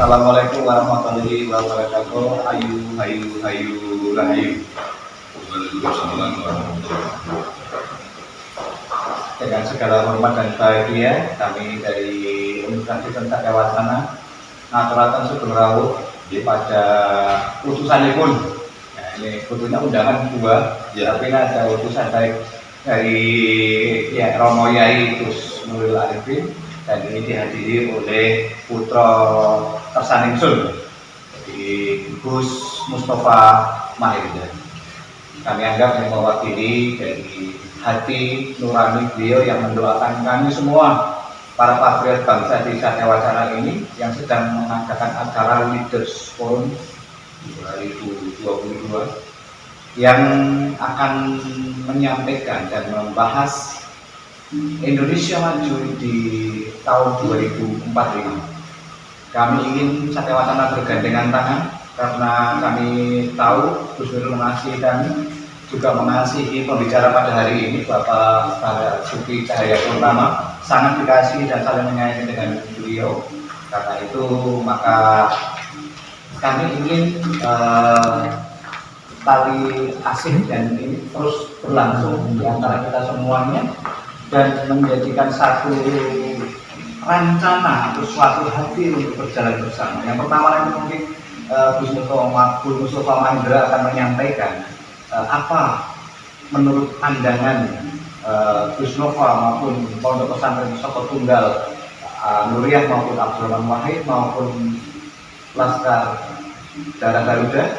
Assalamualaikum warahmatullahi wabarakatuh. Ayu, hayu, hayu, rahayu. Waalaikumsalam warahmatullahi wabarakatuh. Dengan segala hormat dan bahagia, kami dari Universitas Kristen Satyawacana ngaturaken sugeng rawuh pada utusan pun. Nah, ini sebetulnya undangan dua, Ya. tapi ada utusan baik dari Romo Yai Gus Nuril Arifin, dan ini dihadiri oleh putra Tersaningsun, jadi Gus Mustafa Mahendra. Kami anggap yang mewakili dari hati nurani beliau yang mendoakan kami semua para patriot bangsa di Satyawacana ini yang sedang mengadakan acara Leaders Forum 2022 yang akan menyampaikan dan membahas Indonesia Maju di tahun 2045. Kami ingin Satyawacana bergandengan tangan karena kami tahu Gus Nuril mengasihi kami, juga mengasihi pembicara pada hari ini Bapak Basuki Cahayapurnama, sangat dikasihi dan saling menyayangi dengan beliau. Karena itu maka kami ingin tali asih dan ini terus berlangsung di antara kita semuanya dan menjadikan satu rencana atau suatu hati untuk berjalan bersama. Yang pertama nanti mungkin Gus Mustafa Mahendra akan menyampaikan apa menurut pandangan Gus Nova maupun Pondok Pesantren Soko Tunggal Nuriyah maupun Abdurrahman Wahid maupun Laskar Darah Garuda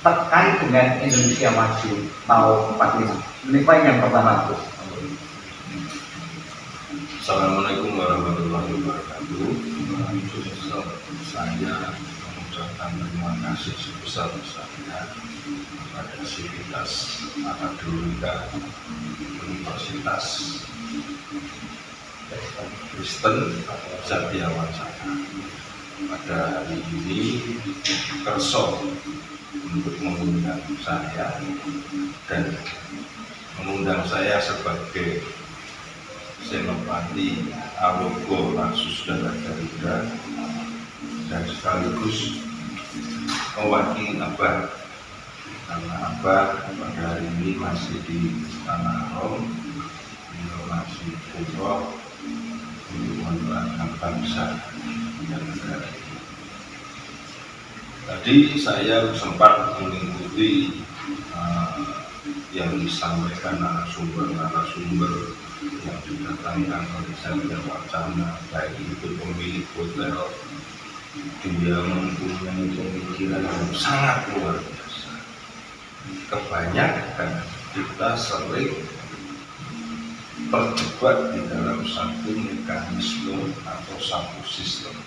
terkait dengan Indonesia Maju tahun 45. Ini yang pertama, Gus. Assalamualaikum warahmatullahi wabarakatuh. Saya mengucapkan terima kasih sebesar-besarnya kepada Sivitas Akademika Universitas Kristen Satyawacana pada hari ini kerso untuk mengundang saya dan mengundang saya sebagai Senopati Alogo Lasus Darah Garuda dan sekaligus mewakili Abah, karena Abah pada hari ini masih di Tanah Rom, masih umroh untuk menyelamatkan bangsa dan negara ini. Tadi saya sempat mengikuti yang disampaikan narasumber yang didatangkan oleh Satyawacana, baik itu pemilik hotel. Dia mempunyai pemikiran yang sangat luar biasa. Kebanyakan kita sering terjebak di dalam satu mekanisme atau satu sistem.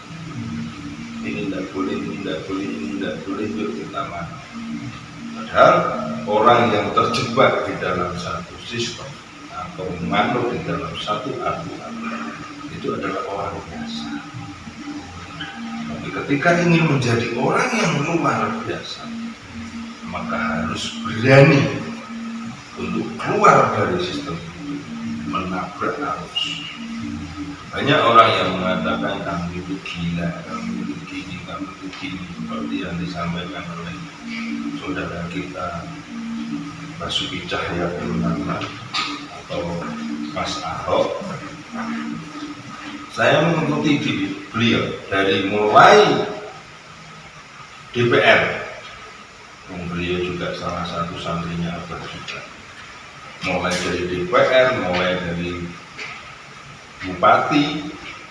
Ini tidak boleh, ini tidak boleh, ini tidak boleh, yuk kita maju. Padahal orang yang terjebak di dalam satu sistem atau manut di dalam satu aturan itu adalah orang biasa. Tapi ketika ingin menjadi orang yang luar biasa, maka harus berani untuk keluar dari sistem itu, menabrak arus. Banyak orang yang mengatakan kamu itu gila, kamu itu gini, kamu itu gini, seperti yang disampaikan oleh saudara kita Basuki Cahayapurnama atau Mas Ahok. Saya mengikuti beliau dari mulai DPR, beliau juga salah satu santrinya Abah juga. Mulai dari DPR, mulai dari bupati,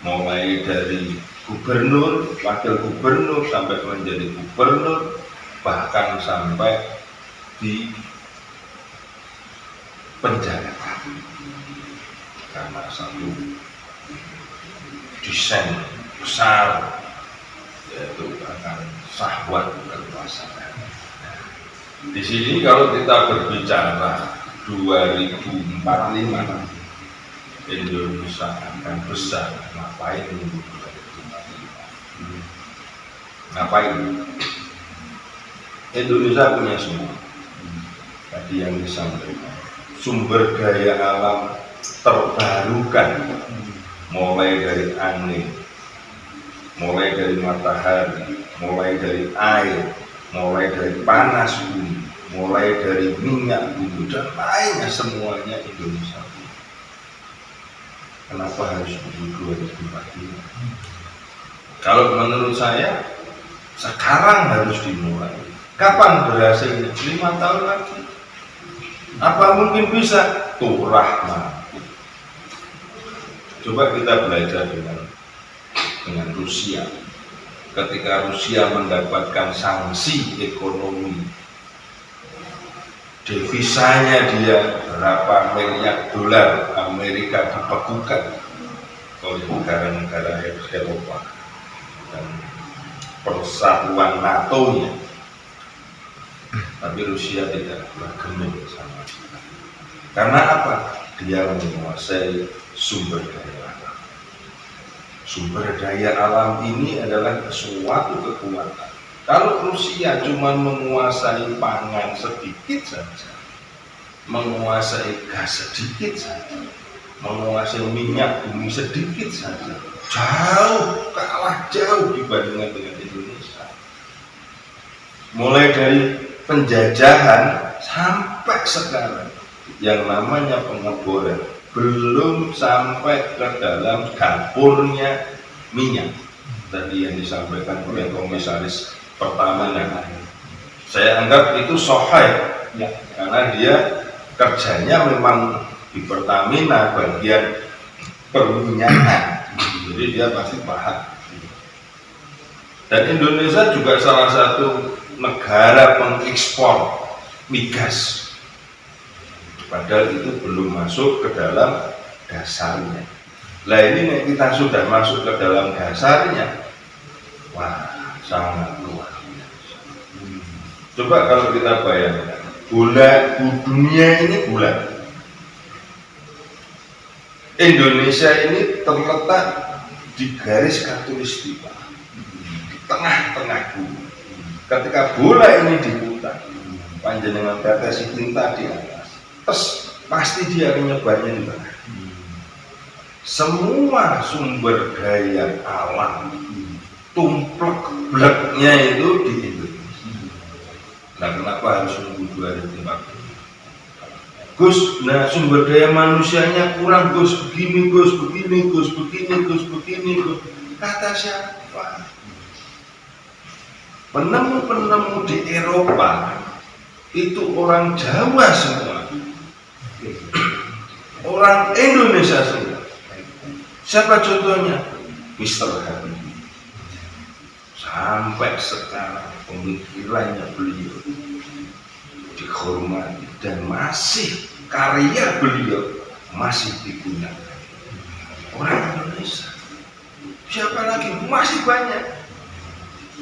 mulai dari gubernur, wakil gubernur, sampai menjadi gubernur, bahkan sampai di penjara karena satu desain besar, yaitu akan syahwat kekuasaan. Di sini kalau kita berbicara 2045 Indonesia akan besar, ngapain ini? Ngapain? Indonesia punya semua. Tadi yang disampaikan, sumber daya alam terbarukan, mulai dari angin, mulai dari matahari, mulai dari air, mulai dari panas bumi, mulai dari minyak bumi dan lainnya, semuanya Indonesia. Kenapa harus menunggu 2045? Kalau menurut saya sekarang harus dimulai. Kapan berhasilnya? 5 tahun lagi. Apa mungkin bisa? Tuh rahmat. Coba kita belajar dengan Rusia. Ketika Rusia mendapatkan sanksi ekonomi, devisanya dia berapa miliar dolar Amerika dibekukan oleh negara-negara Eropa dan persatuan NATO-nya, tapi Rusia tidak bergeming sama sekali. Karena apa? Dia menguasai sumber daya alam. Sumber daya alam ini adalah suatu kekuatan. Kalau Rusia cuma menguasai pangan sedikit saja, menguasai gas sedikit saja, menguasai minyak bumi sedikit saja, kalah jauh dibandingkan dengan Indonesia. Mulai dari penjajahan sampai sekarang, yang namanya pengeboran belum sampai ke dalam dapurnya minyak. Tadi yang disampaikan oleh Komisaris Pertamina, saya anggap itu sohai ya, karena dia kerjanya memang di Pertamina bagian perminyakan, jadi dia pasti paham. Dan Indonesia juga salah satu negara pengekspor migas, padahal itu belum masuk ke dalam dasarnya. Lah ini kita sudah masuk ke dalam dasarnya, wah sangat luar biasa. Coba kalau kita bayangkan, dunia ini bulan, Indonesia ini terletak di garis khatulistiwa, di tengah-tengah bumi. Ketika bola ini diputar, panjenengan tetes tinta di atas, terus pasti dia akan nyebarnya di tengah. Semua sumber daya alam tumplek-bleknya itu di Indonesia. Nah, kenapa harus menunggu 2040? Gus, nah sumber daya manusianya kurang, Gus, begini, Gus, begini, Gus, begini, Gus, begini, Gus. Kata siapa? Penemu-penemu di Eropa itu orang Jawa semua, orang Indonesia semua. Siapa contohnya? Mr. Habibie. Sampai sekarang pemikirannya beliau dihormati dan masih karya beliau masih digunakan orang Indonesia. Siapa lagi? Masih banyak.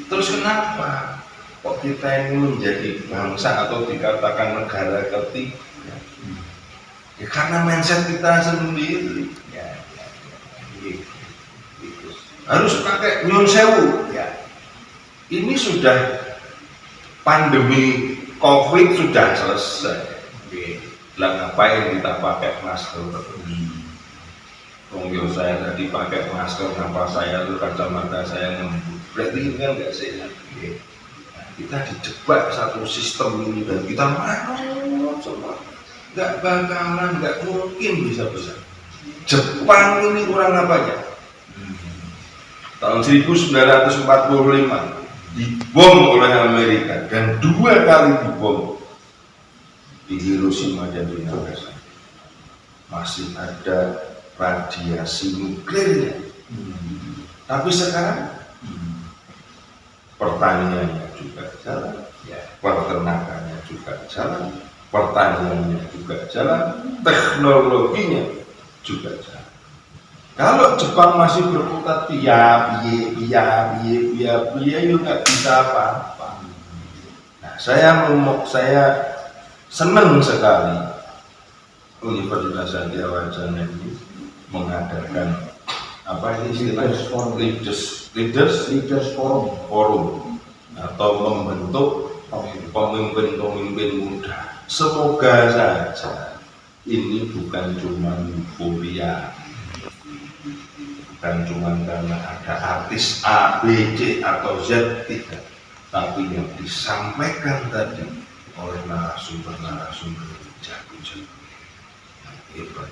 Terus kenapa kok kita ini menjadi bangsa atau dikatakan negara ketiga? Ya karena mindset kita sendiri. Harus pakai nyun sewu ya. Ini sudah pandemi COVID sudah selesai. Lah ngapain kita pakai masker? Kalau saya tadi pakai masker, kenapa saya tuh kacamata saya ngembut? Berarti ini kan nggak sehat. Kita dijebak satu sistem ini dan kita manut semua. Nggak bakalan, nggak mungkin bisa besar. Jepang ini kurang apanya? Tahun 1945 dibom oleh Amerika dan 2 kali dibom di Hiroshima dan di Nagasaki. Masih ada radiasi nuklirnya. Tapi sekarang pertaniannya juga jalan, peternakannya juga jalan, pertaniannya juga jalan, teknologinya juga jalan. Kalau Jepang masih berkutat biaya nggak bisa apa-apa. Nah, saya senang sekali Universitas Satya Wacana ini mengadakan apa ini Leaders Forum atau membentuk pemimpin-pemimpin muda. Semoga saja ini bukan cuma euforia, Bukan cuma karena ada artis A, B, C atau Z, tidak, tapi yang disampaikan tadi oleh narasumber jago-jago hebat.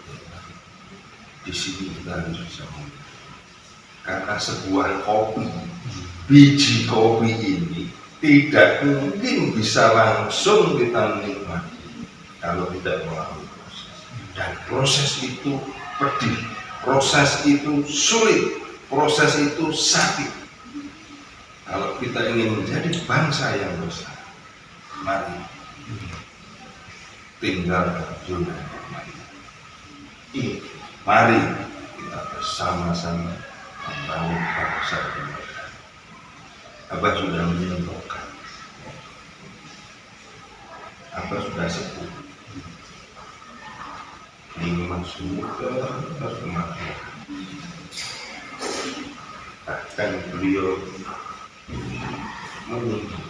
Di sini kita harus bisa melihat, karena sebuah kopi, biji kopi ini tidak mungkin bisa langsung kita nikmati kalau tidak melalui proses. Dan proses itu pedih, proses itu sulit, proses itu sakit. Kalau kita ingin menjadi bangsa yang besar, mari tinggalkan zona nyaman. Mari kita bersama-sama membangun bangsa dan negara. Abah sudah menyentuhkan, Abah sudah sepuh. Ini maksudnya harus memakai. Bahkan beliau menunjuk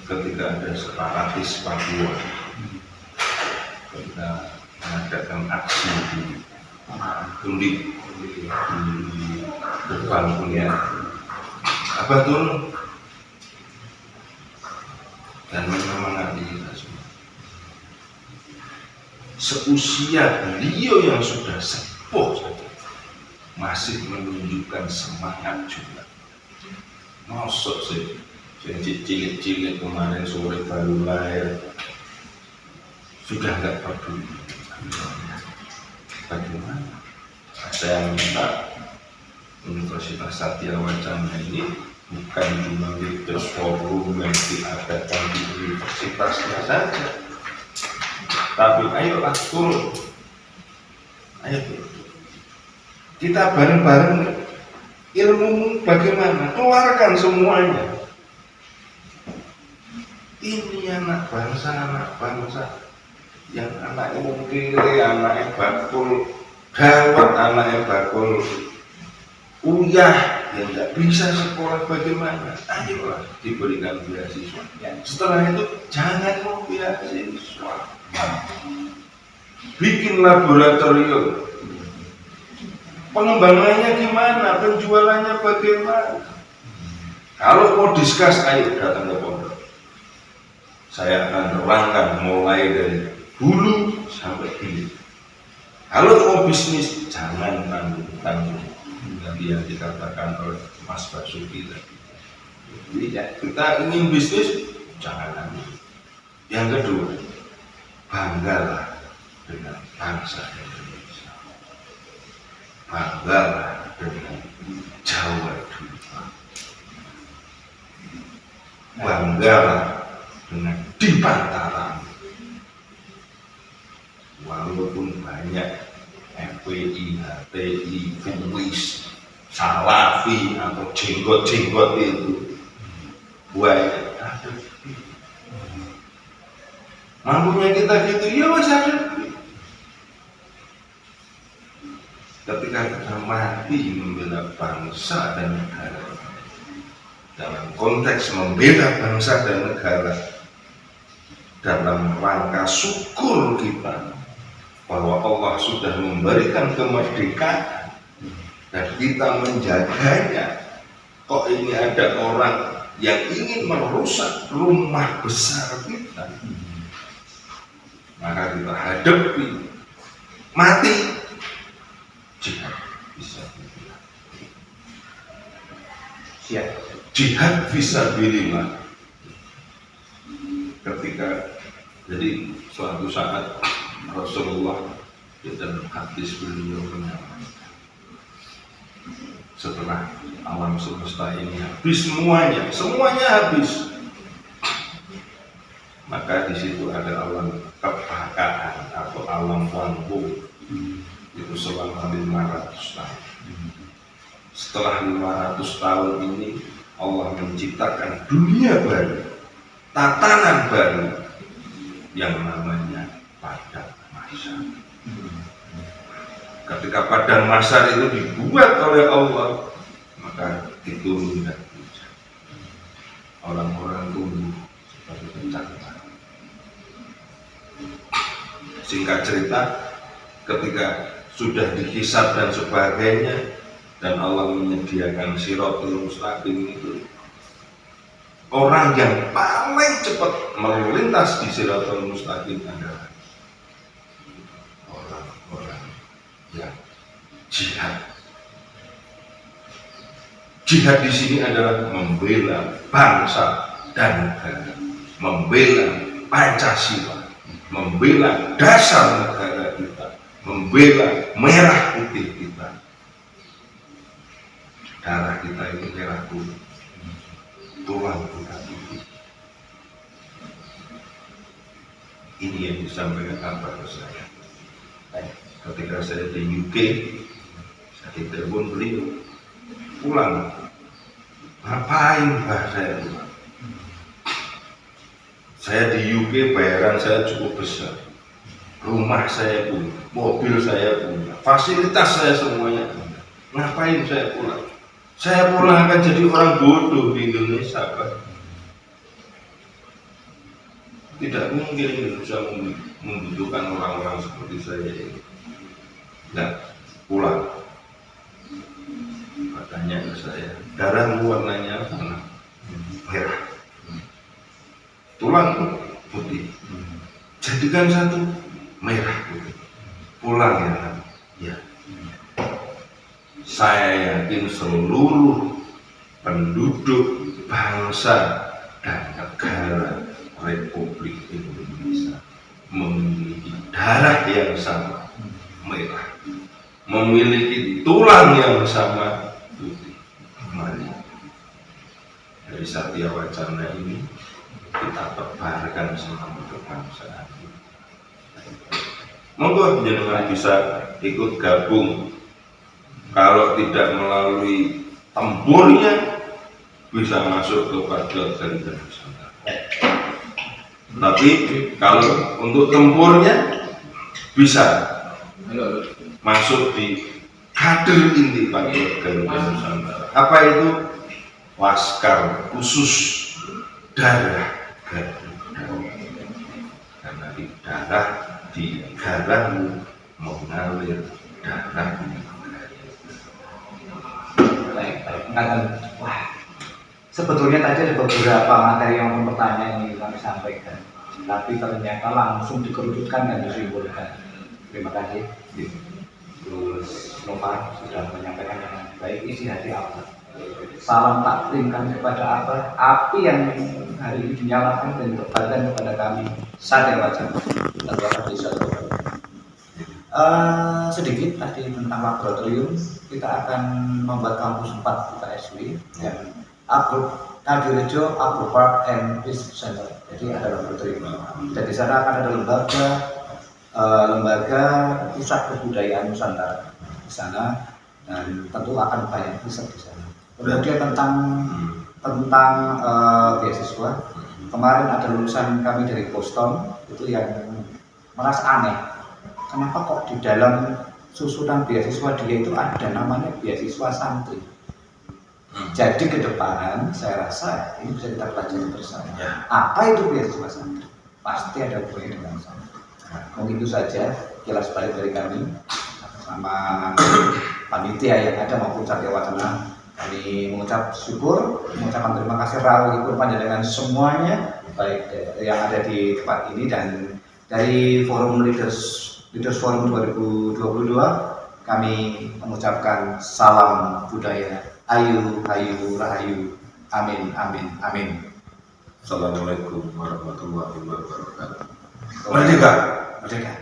ketika ada separatis Papua, ketika mengadakan aksi di Undip di depan kuliah, Abah turun dan menyemangati kita semua. Seusia beliau yang sudah sepuh saja masih menunjukkan semangat juga. Masuk sih, cilik-cilik kemarin sore baru lahir sudah nggak peduli. Bagaimana? Saya minta Universitas Satya Wacana ini bukan cuma leaders forum yang diadakan di universitasnya saja, tapi ayolah turun, ayo turun. Kita bareng-bareng ilmu bagaimana, keluarkan semuanya. Ini anak bangsa yang anaknya mungkin, anaknya bakul gawat, anaknya bakul uyah, yang tidak bisa sekolah bagaimana, ayolah diberikan beasiswa. Setelah itu jangan mau beasiswa, bikin laboratorium, pengembangannya gimana, penjualannya bagaimana. Kalau mau diskus, ayo datang ke pondok. Saya akan terangkan mulai dari hulu sampai hilir. Kalau mau bisnis, jangan tanggung-tanggung. Nanti yang dikatakan oleh Mas Basuki tadi. Jadi ya, kita ingin bisnis, jangan tanggung. Yang kedua, banggalah dengan bangsa Indonesia. Banggalah dengan Jawa dulu. Banggalah dengan di Pantaran. Walaupun banyak FPI, HTI, Fuwis, Salafi atau jenggot-jenggot itu banyak. Mampunya kita gitu, ya mas ada. Ketika kita mati membela bangsa dan negara, dalam konteks membela bangsa dan negara, dalam rangka syukur kita bahwa Allah sudah memberikan kemerdekaan dan kita menjaganya. Kok ini ada orang yang ingin merusak rumah besar kita, maka kita hadapi, mati, jihad fisabilillah. Siap. Jihad fisabilillah. Ketika jadi suatu saat Rasulullah di dalam hadis beliau menyampaikan, setelah alam semesta ini habis semuanya habis, maka di situ ada alam kebakaan atau alam panggung, itu selama 500 tahun. Setelah 500 tahun ini Allah menciptakan dunia baru, tatanan baru yang namanya padang mahsyar. Ketika padang mahsyar itu dibuat oleh Allah, maka diturunkan hujan. Orang-orang tumbuh seperti bencana. Singkat cerita, ketika sudah dihisab dan sebagainya, dan Allah menyediakan Shirathul Mustaqim itu, orang yang paling cepat melintas di Shirathul Mustaqim adalah orang-orang yang jihad. Jihad di sini adalah membela bangsa dan negara, membela Pancasila, membela dasar negara kita, membela merah putih kita. Darah kita ini merah putih, tulang kita putih. Ini yang disampaikan kepada saya. Ketika saya di UK, saya ditelepon beliau, pulang. Ngapain Pak saya pulang? Saya di UK, bayaran saya cukup besar, rumah saya punya, mobil saya punya, fasilitas saya semuanya punya. Ngapain saya pulang? Saya pulang akan jadi orang bodoh di Indonesia, Pak. Tidak mungkin Indonesia membutuhkan orang-orang seperti saya ini. Nah, pulang. Tanya ke saya, darahmu warnanya apa? Merah. Tulang putih. Jadikan satu merah putih. Pulang ya. Ya. Saya yakin seluruh penduduk bangsa dan negara Republik Indonesia memiliki darah yang sama, merah, memiliki tulang yang sama, putih. Mari dari Satya Wacana ini kita tebarkan semangat kebangsaan. Monggo jenengan bisa ikut gabung. Kalau tidak melalui tempurnya, bisa masuk ke Patriot Garuda Nusantara. Tapi kalau untuk tempurnya bisa masuk di kader inti Patriot Garuda Nusantara. Apa itu? Laskar khusus darah Garuda. Karena di darah di garahmu mengalir darah. Wah, sebetulnya tadi ada beberapa materi yang pertanyaan yang kami sampaikan, tapi ternyata langsung dikerucutkan dan disimpulkan. Terima kasih. Terus Nova sudah menyampaikan dengan baik isi hati apa. Salam taklim kami kepada apa? Api yang hari ini dinyalakan dan ditebarkan kepada kami. Satya Wacana. Sedikit tadi tentang laboratorium, kita akan membuat kampus 4 UKSW yang Kadiorejo, Agro Park, and Research Center. Jadi ada laboratorium. Dan di sana akan ada lembaga pusat kebudayaan Nusantara di sana, dan tentu akan banyak riset di sana. Kemudian tentang beasiswa, kemarin ada lulusan kami dari Boston itu yang merasa aneh. Kenapa kok di dalam susunan beasiswa dia itu ada namanya beasiswa santri? Jadi ke depan saya rasa ini bisa kita pelajari bersama. Apa itu beasiswa santri? Pasti ada hubungannya dengan santri. Mungkin itu saja kilas balik dari kami sama panitia yang ada maupun Satya Wacana. Kami mengucap syukur, mengucapkan terima kasih rawuh panjenengan semuanya, baik yang ada di tempat ini dan dari Forum Leaders Forum 2022, kami mengucapkan salam budaya, ayu, hayu, rahayu, amin, amin, amin. Assalamualaikum warahmatullahi wabarakatuh. Merdeka, merdeka.